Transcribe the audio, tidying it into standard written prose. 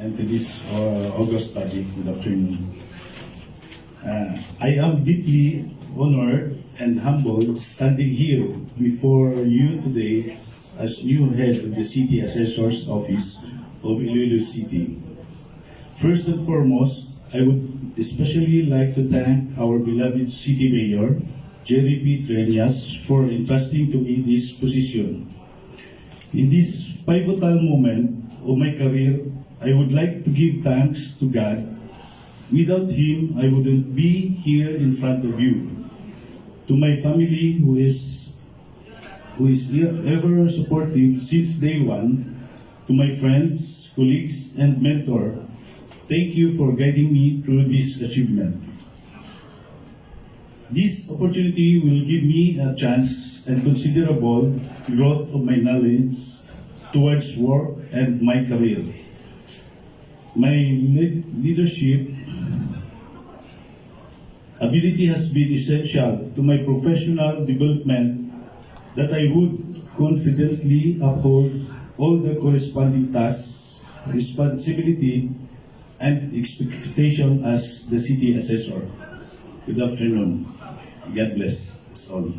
and to this August study. Good afternoon. I am deeply honored and humbled standing here before you today as new head of the City Assessor's Office of Iloilo City. First and foremost, I would especially like to thank our beloved City Mayor, Jerry P. Treñas, for entrusting to me this position. In this pivotal moment of my career, I would like to give thanks to God. Without Him, I wouldn't be here in front of you. To my family who is ever supportive since day one, to my friends, colleagues, and mentor, thank you for guiding me through this achievement. This opportunity will give me a chance and considerable growth of my knowledge towards work and my career. My leadership ability has been essential to my professional development that I would confidently uphold all the corresponding tasks, responsibility, and expectation as the City Assessor. Good afternoon. God bless us all.